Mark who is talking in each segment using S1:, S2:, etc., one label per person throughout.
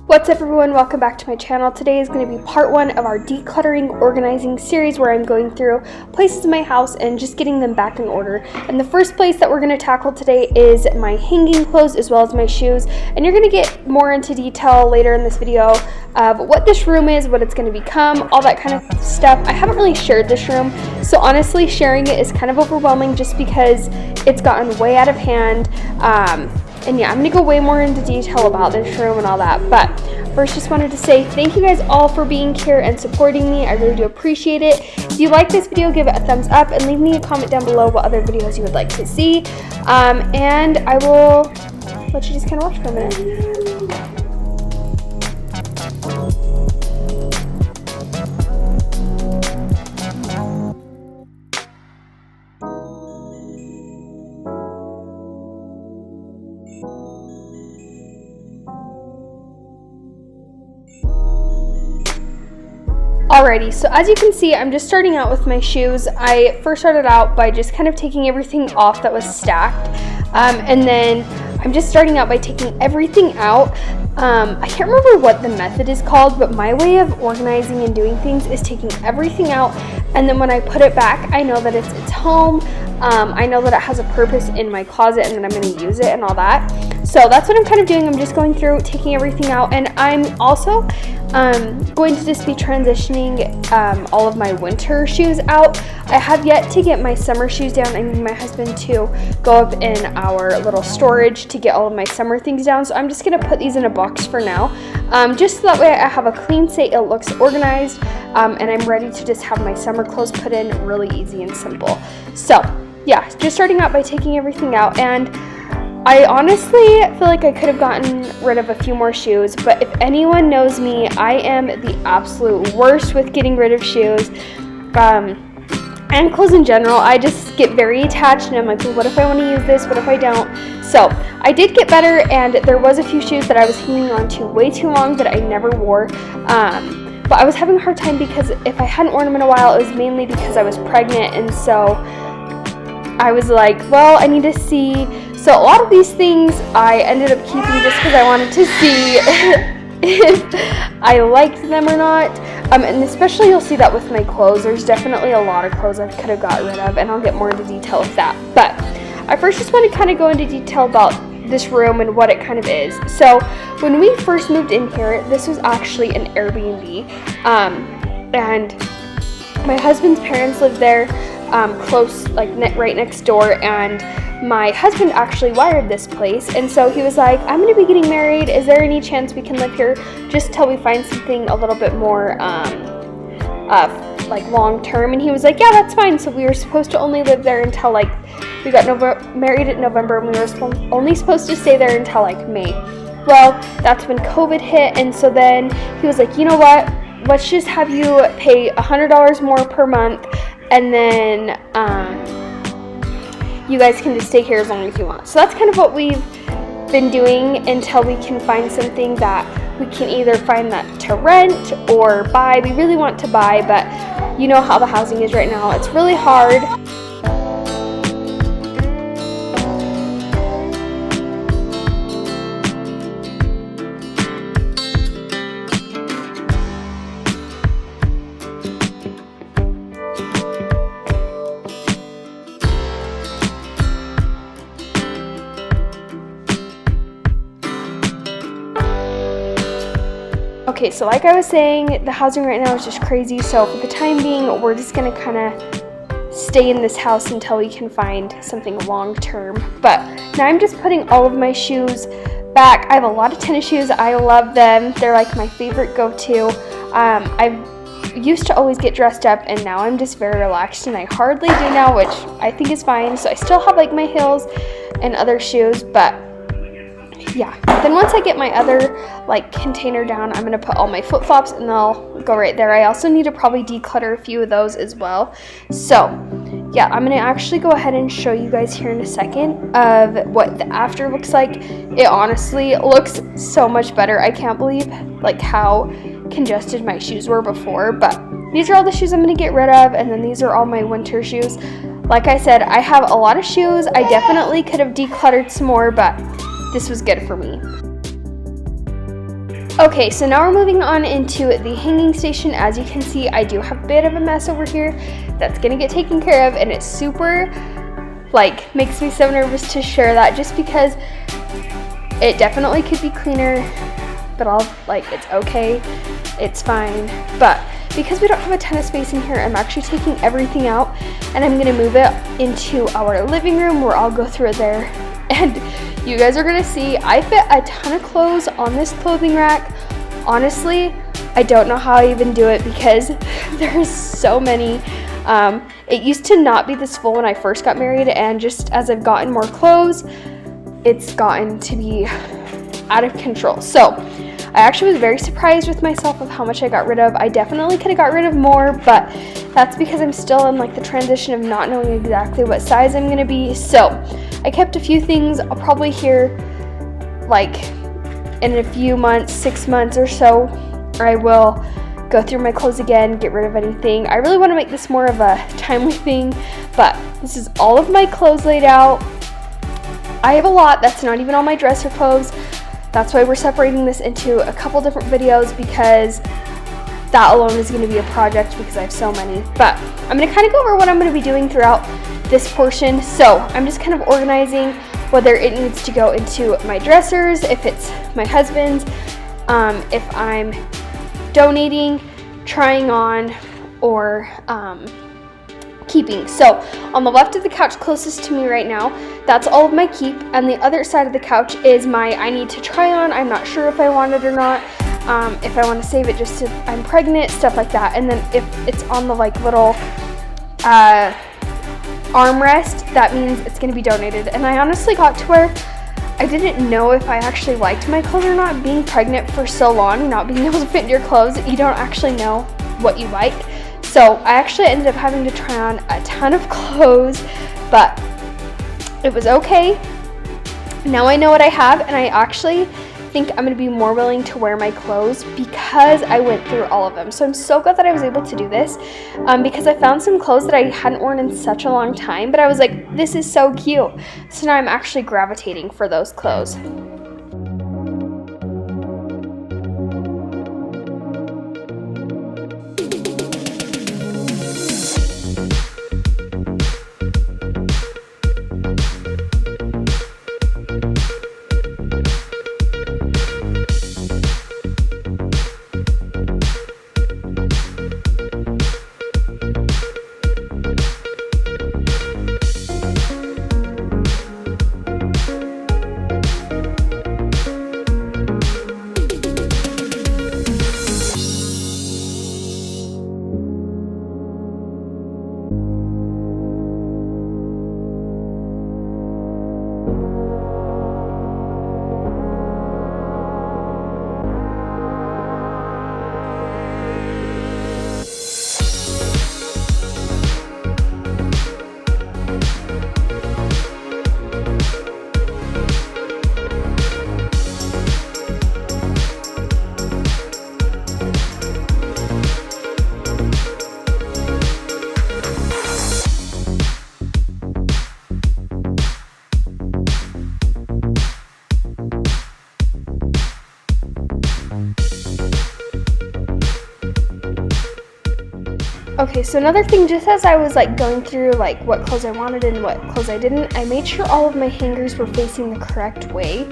S1: What's up everyone, welcome back to my channel. Today is going to be part 1 of our decluttering organizing series where I'm going through places in my house and just getting them back in order. And the first place that we're going to tackle today is my hanging clothes as well as my shoes. And you're going to get more into detail later in this video of what this room is, what it's going to become, all that kind of stuff. I haven't really shared this room, so honestly sharing it is kind of overwhelming just because it's gotten way out of hand. And yeah, I'm going to go way more into detail about this room and all that. But first, just wanted to say thank you guys all for being here and supporting me. I really do appreciate it. If you like this video, give it a thumbs up and leave me a comment down below what other videos you would like to see. And I will let you just kind of watch for a minute. Alrighty, so as you can see, I'm just starting out with my shoes. I first started out by just kind of taking everything off that was stacked, and then I'm just starting out by taking everything out. I can't remember what the method is called, but my way of organizing and doing things is taking everything out, and then when I put it back, I know that it's home. I know that it has a purpose in my closet and that I'm going to use it and all that. So that's what I'm kind of doing. I'm just going through, taking everything out, and I'm also going to just be transitioning all of my winter shoes out. I have yet to get my summer shoes down. I need my husband to go up in our little storage to get all of my summer things down. So I'm just going to put these in a box for now, just so that way I have a clean slate, it looks organized, and I'm ready to just have my summer clothes put in really easy and simple. So yeah, just starting out by taking everything out, and I honestly feel like I could have gotten rid of a few more shoes, but if anyone knows me, I am the absolute worst with getting rid of shoes and clothes in general. I just get very attached and I'm like, well, what if I want to use this? What if I don't? So I did get better, and there was a few shoes that I was hanging on to way too long that I never wore. But I was having a hard time because if I hadn't worn them in a while, it was mainly because I was pregnant, and so I was like, well, I need to see. So a lot of these things I ended up keeping just because I wanted to see if I liked them or not. And especially you'll see that with my clothes. There's definitely a lot of clothes I could have got rid of, and I'll get more into detail with that. But I first just want to kind of go into detail about this room and what it kind of is. So when we first moved in here, this was actually an Airbnb. And my husband's parents lived there close, like right next door, and my husband actually wired this place, and so he was like, I'm going to be getting married, is there any chance we can live here just till we find something a little bit more like long term? And he was like, yeah, that's fine. So we were supposed to only live there until like we got married in November, and we were only supposed to stay there until like May. Well, that's when COVID hit, and so then he was like, you know what, let's just have you pay $100 more per month, and then you guys can just stay here as long as you want. So that's kind of what we've been doing until we can find something that we can either find that to rent or buy. We really want to buy, but you know how the housing is right now. It's really hard. Okay, so like I was saying, the housing right now is just crazy, so for the time being, we're just gonna kind of stay in this house until we can find something long term. But now I'm just putting all of my shoes back. I have a lot of tennis shoes. I love them. They're like my favorite go-to. I used to always get dressed up, and now I'm just very relaxed, and I hardly do now, which I think is fine. So I still have like my heels and other shoes, but yeah. Then once I get my other like container down, I'm gonna put all my flip-flops and they'll go right there. I also need to probably declutter a few of those as well. So yeah, I'm gonna actually go ahead and show you guys here in a second of what the after looks like. It honestly looks so much better. I can't believe like how congested my shoes were before, but these are all the shoes I'm gonna get rid of, and then these are all my winter shoes. Like I said, I have a lot of shoes. I definitely could have decluttered some more, but this was good for me. Okay, so now we're moving on into the hanging station. As you can see, I do have a bit of a mess over here that's gonna get taken care of, and it's super, like, makes me so nervous to share that just because it definitely could be cleaner, but it's okay, it's fine. But because we don't have a ton of space in here, I'm actually taking everything out and I'm gonna move it into our living room where I'll go through it there. And you guys are gonna see I fit a ton of clothes on this clothing rack. Honestly, I don't know how I even do it because there's so many. It used to not be this full when I first got married, and just as I've gotten more clothes, it's gotten to be out of control. So I actually was very surprised with myself of how much I got rid of. I definitely could have got rid of more, but that's because I'm still in like the transition of not knowing exactly what size I'm gonna be. So I kept a few things. I'll probably hear like in a few months, 6 months or so, I will go through my clothes again, get rid of anything. I really want to make this more of a timely thing, but this is all of my clothes laid out. I have a lot that's not even all my dresser clothes. That's why we're separating this into a couple different videos, because that alone is going to be a project because I have so many. But I'm going to kind of go over what I'm going to be doing throughout this portion. So I'm just kind of organizing whether it needs to go into my dressers, if it's my husband's, if I'm donating, trying on, or keeping. So on the left of the couch closest to me right now, that's all of my keep, and the other side of the couch is my I need to try on. I'm not sure if I want it or not, if I want to save it just if I'm pregnant, stuff like that. And then if it's on the like little armrest, that means it's going to be donated. And I honestly got to where I didn't know if I actually liked my clothes or not. Being pregnant for so long, not being able to fit in your clothes, you don't actually know what you like. So I actually ended up having to try on a ton of clothes, but it was okay. Now I know what I have, and I actually think I'm going to be more willing to wear my clothes because I went through all of them. So I'm so glad that I was able to do this, because I found some clothes that I hadn't worn in such a long time, but I was like, this is so cute. So now I'm actually gravitating for those clothes. Okay, so another thing, just as I was like going through like what clothes I wanted and what clothes I didn't, I made sure all of my hangers were facing the correct way.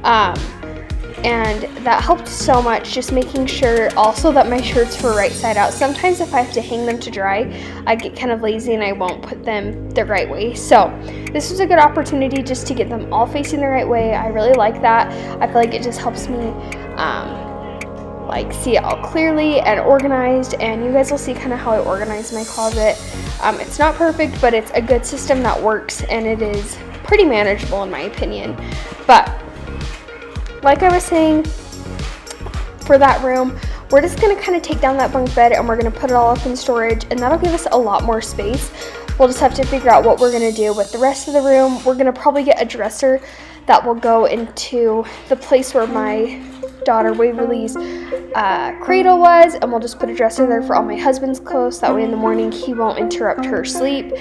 S1: And that helped so much, just making sure also that my shirts were right side out. Sometimes if I have to hang them to dry, I get kind of lazy and I won't put them the right way. So this was a good opportunity just to get them all facing the right way. I really like that. I feel like it just helps me like see it all clearly and organized, and you guys will see kind of how I organize my closet. It's not perfect, but it's a good system that works, and it is pretty manageable in my opinion. But like I was saying, for that room, we're just gonna kind of take down that bunk bed and we're gonna put it all up in storage, and that'll give us a lot more space. We'll just have to figure out what we're gonna do with the rest of the room. We're gonna probably get a dresser that will go into the place where my daughter Waverly's cradle was, and we'll just put a dresser there for all my husband's clothes. That way in the morning he won't interrupt her sleep.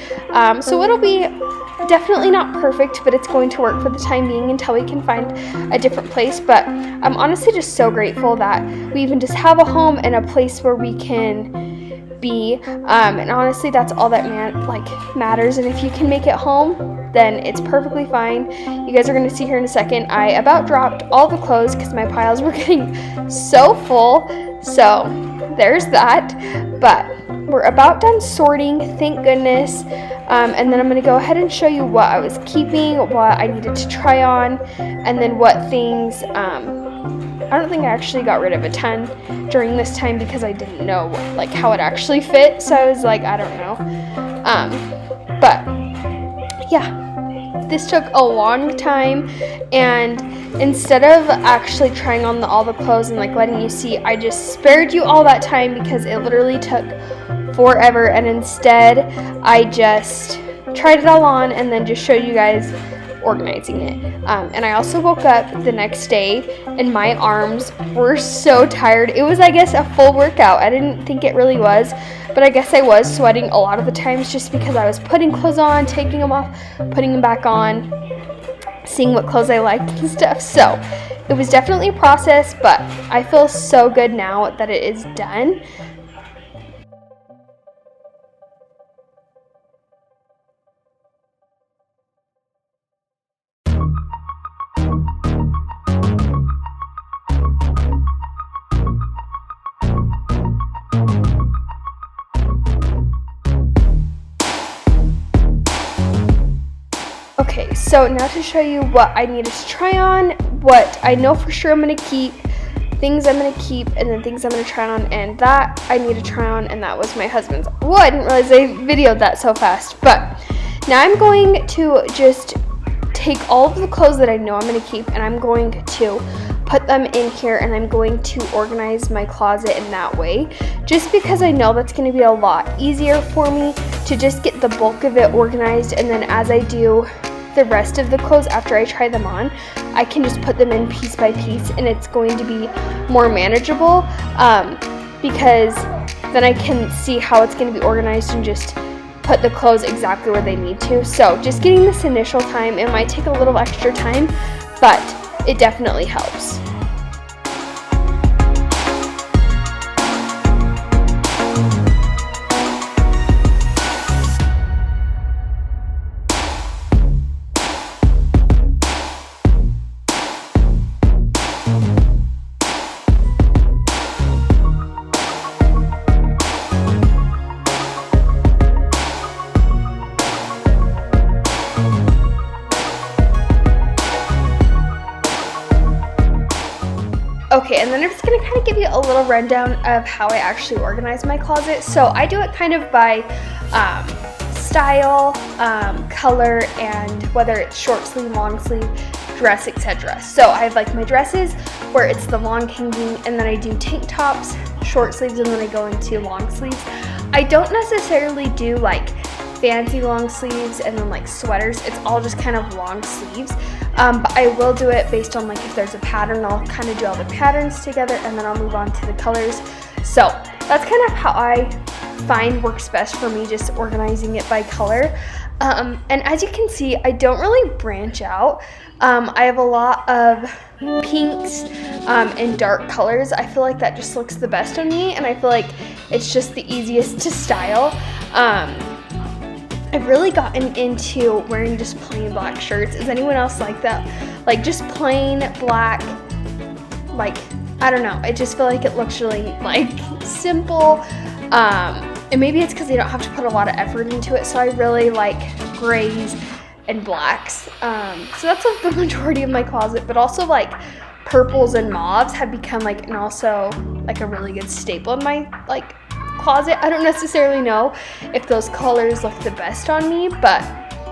S1: So it'll be definitely not perfect, but it's going to work for the time being until we can find a different place. But I'm honestly just so grateful that we even just have a home and a place where we can be, and honestly that's all that matters. And if you can make it home, then it's perfectly fine. You guys are going to see here in a second, I about dropped all the clothes because my piles were getting so full. So there's that. But we're about done sorting, thank goodness. And then I'm going to go ahead and show you what I was keeping, what I needed to try on, and then what things, I don't think I actually got rid of a ton during this time because I didn't know how it actually fit. So I was like, I don't know. But yeah, this took a long time, and instead of actually trying on all the clothes and letting you see, I just spared you all that time because it literally took forever, and instead I just tried it all on and then just showed you guys organizing it. And I also woke up the next day and my arms were so tired. It was, I guess, a full workout. I didn't think it really was, but I guess I was sweating a lot of the times just because I was putting clothes on, taking them off, putting them back on, seeing what clothes I liked and stuff. So it was definitely a process, but I feel so good now that it is done. Okay, so now to show you what I needed to try on, what I know for sure I'm going to keep, things I'm going to keep, and then things I'm going to try on, and that I need to try on, and that was my husband's. Whoa, I didn't realize I videoed that so fast. But now I'm going to just take all of the clothes that I know I'm going to keep, and I'm going to put them in here, and I'm going to organize my closet in that way, just because I know that's going to be a lot easier for me to just get the bulk of it organized, and then as I do the rest of the clothes after I try them on, I can just put them in piece by piece, and it's going to be more manageable, because then I can see how it's going to be organized and just put the clothes exactly where they need to. So just getting this initial time, it might take a little extra time, but it definitely helps. Okay, and then I'm just going to kind of give you a little rundown of how I actually organize my closet. So I do it kind of by style, color, and whether it's short sleeve, long sleeve, dress, etc. So I have my dresses where it's the long hanging, and then I do tank tops, short sleeves, and then I go into long sleeves. I don't necessarily do fancy long sleeves and then sweaters. It's all just kind of long sleeves. But I will do it based on if there's a pattern, I'll kind of do all the patterns together, and then I'll move on to the colors. So that's kind of how I find works best for me, just organizing it by color. And as you can see, I don't really branch out. I have a lot of pinks and dark colors. I feel like that just looks the best on me, and I feel like it's just the easiest to style. I've really gotten into wearing just plain black shirts. Is anyone else like that? Just plain black, I don't know. I just feel like it looks really simple. And maybe it's because I don't have to put a lot of effort into it. So I really like grays and blacks. So that's the majority of my closet, but also purples and mauves have become and also a really good staple in my closet. I don't necessarily know if those colors look the best on me, but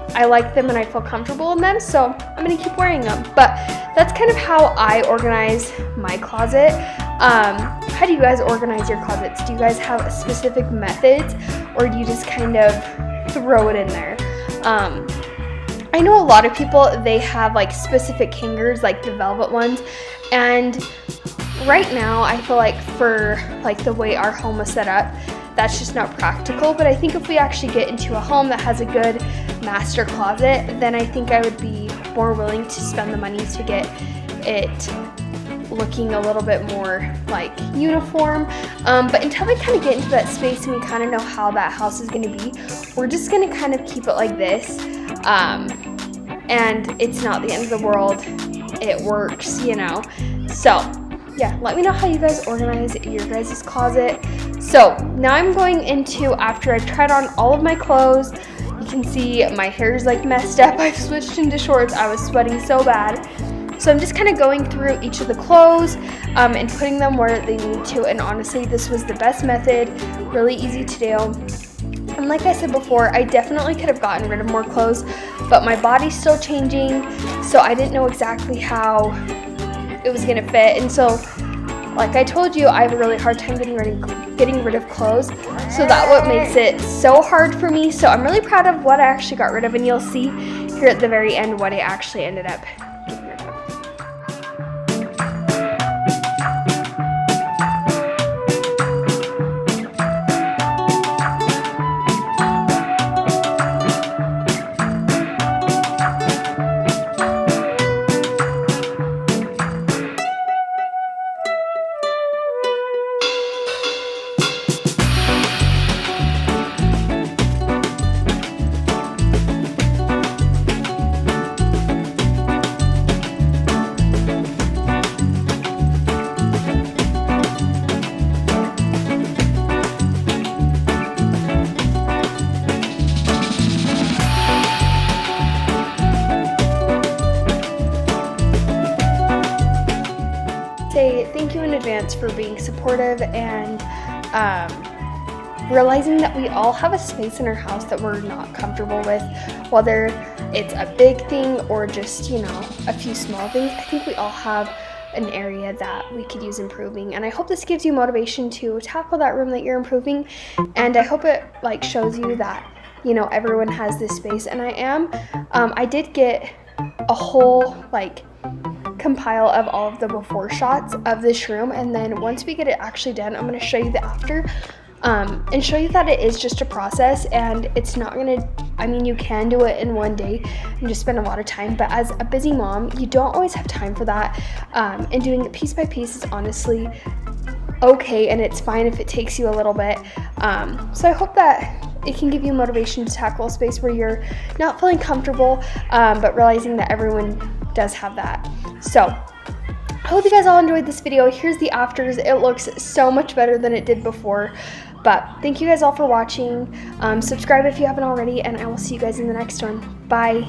S1: I like them and I feel comfortable in them, so I'm gonna keep wearing them. But that's kind of how I organize my closet. How do you guys organize your closets? Do you guys have specific methods, or do you just kind of throw it in there? I know a lot of people, they have like specific hangers, like the velvet ones, and right now I feel like for like the way our home is set up, that's just not practical. But I think if we actually get into a home that has a good master closet, then I think I would be more willing to spend the money to get it looking a little bit more like uniform. But until we kind of get into that space and we kind of know how that house is going to be, we're just going to kind of keep it like this. And it's not the end of the world. It works, you know. So yeah, let me know how you guys organize your guys' closet. So now I'm going into, after I've tried on all of my clothes, you can see my hair's like messed up. I've switched into shorts. I was sweating so bad. So I'm just kind of going through each of the clothes and putting them where they need to. And honestly, this was the best method, really easy to do. And like I said before, I definitely could have gotten rid of more clothes, but my body's still changing, so I didn't know exactly how it was gonna fit. And so, like I told you, I have a really hard time getting rid of clothes, so that's what makes it so hard for me. So I'm really proud of what I actually got rid of, and you'll see here at the very end what I actually ended up getting rid of. Say thank you in advance for being supportive and realizing that we all have a space in our house that we're not comfortable with, whether it's a big thing or just, you know, a few small things. I think we all have an area that we could use improving, and I hope this gives you motivation to tackle that room that you're improving. And I hope it like shows you that, you know, everyone has this space, and I did get a whole like compile of all of the before shots of this room, and then once we get it actually done, I'm going to show you the after and show you that it is just a process, and it's not going to, I mean, you can do it in one day and just spend a lot of time, but as a busy mom, you don't always have time for that, and doing it piece by piece is honestly okay, and it's fine if it takes you a little bit. So I hope that it can give you motivation to tackle a space where you're not feeling comfortable, but realizing that everyone does have that. So I hope you guys all enjoyed this video. Here's the afters. It looks so much better than it did before. But thank you guys all for watching. Subscribe if you haven't already, and I will see you guys in the next one. Bye.